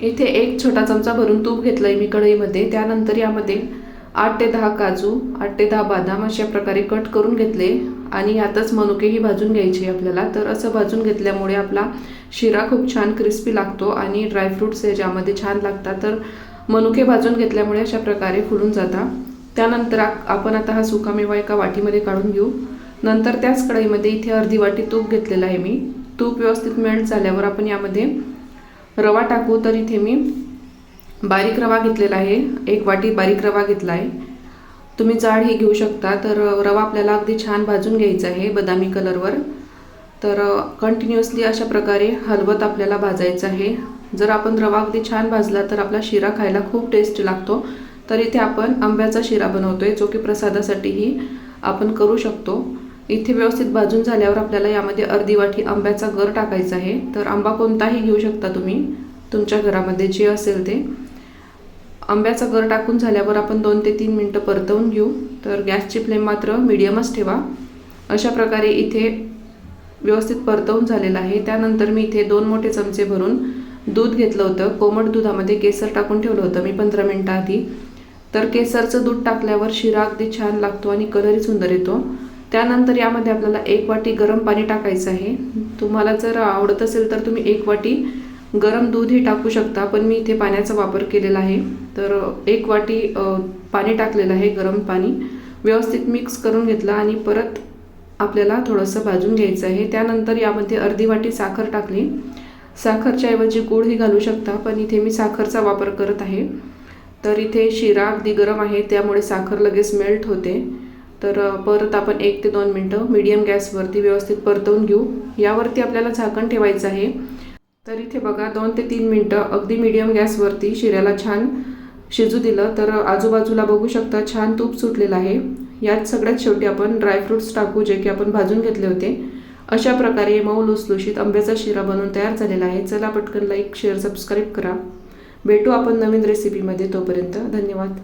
इथे एक छोटा चमचा भरून तूप घेतलं आहे मी कढईमध्ये. त्यानंतर यामध्ये 8 ते 10 काजू, 8 ते 10 बदाम अशा प्रकारे कट करून घेतले आणि यातच मनुकेही भाजून घ्यायचे आपल्याला. तर असं भाजून घेतल्यामुळे आपला शिरा खूप छान क्रिस्पी लागतो आणि ड्रायफ्रूट्स याच्यामध्ये छान लागतात. तर मनुके भाजून घेतल्यामुळे अशा प्रकारे फुलून जातात. त्यानंतर आपण आता हा सुकामेवा एका वाटीमध्ये काढून घेऊ. नंतर त्याच कढईमध्ये इथे अर्धी वाटी तूप घेतलेलं आहे मी. तूप व्यवस्थित मेल्ट झाल्यावर आपण यामध्ये रवा टाकू. तर इथे मी बारीक रवा घेतलेला आहे, 1 वाटी बारीक रवा घेतला आहे. तुम्ही जाडही घेऊ शकता. तर रवा आपल्याला अगदी छान भाजून घ्यायचा आहे बदामी कलरवर. तर कंटिन्युअसली अशा प्रकारे हलवत आपल्याला भाजायचं आहे. जर आपण रवा अगदी छान भाजला तर आपला शिरा खायला खूप टेस्टी लागतो. तर इथे आपण आंब्याचा शिरा बनवतोय, जो की प्रसादासाठीही आपण करू शकतो. इथे व्यवस्थित भाजून झाल्यावर आपल्याला यामध्ये अर्धी वाटी आंब्याचा गर टाकायचा आहे. तर आंबा कोणताही घेऊ शकता तुम्ही, तुमच्या घरामध्ये जे असेल ते. आंब्याचा गर टाकून झाल्यावर आपण 2 ते 3 मिनटं परतवून घेऊ. तर गॅसची फ्लेम मात्र मीडियमच ठेवा. अशा प्रकारे इथे व्यवस्थित परतवून झालेलं आहे. त्यानंतर मी इथे 2 मोठे चमचे भरून दूध घेतलं होतं. कोमट दुधामध्ये केसर टाकून ठेवलं होतं मी 15 मिनटं आधी. तर केसरचं दूध टाकल्यावर शिरा अगदी छान लागतो आणि कलरही सुंदर येतो. त्यानंतर यामध्ये आपल्याला 1 वाटी गरम पाणी टाकायचं आहे. तुम्हाला जर आवडत असेल तर तुम्ही 1 वाटी गरम दूधही टाकू शकता, पण मी इथे पाण्याचा वापर केलेला आहे. तर 1 वाटी पाणी टाकलेलं आहे, गरम पाणी. व्यवस्थित मिक्स करून घेतलं आणि परत आपल्याला थोडंसं भाजून घ्यायचं आहे. त्यानंतर यामध्ये अर्धी वाटी साखर टाकली. साखरच्या ऐवजी गूळही घालू शकता, पण इथे मी साखरचा वापर करत आहे. तर इथे शिरा अगदी गरम आहे, त्यामुळे साखर लगेच मेल्ट होते. तर परत आपण 1 ते 2 मिनटं मीडियम गॅसवरती व्यवस्थित परतवून घेऊ. यावरती आपल्याला झाकण ठेवायचं आहे. तर इथे बघा 2 ते 3 मिनटं अगदी मीडियम गॅसवरती शिऱ्याला छान शिजू दिलं. तर आजूबाजूला बघू शकता छान तूप सुटलेलं आहे. यात सगळ्यात शेवटी आपण ड्रायफ्रूट्स टाकू, जे की आपण भाजून घेतले होते. अशा प्रकारे मऊ लुसलुशीत आंब्याचा शिरा बनवून तयार झालेला आहे. चला पटकन लाईक, शेअर, सबस्क्राईब करा. भेटू आपण नवीन रेसिपीमध्ये. तोपर्यंत धन्यवाद.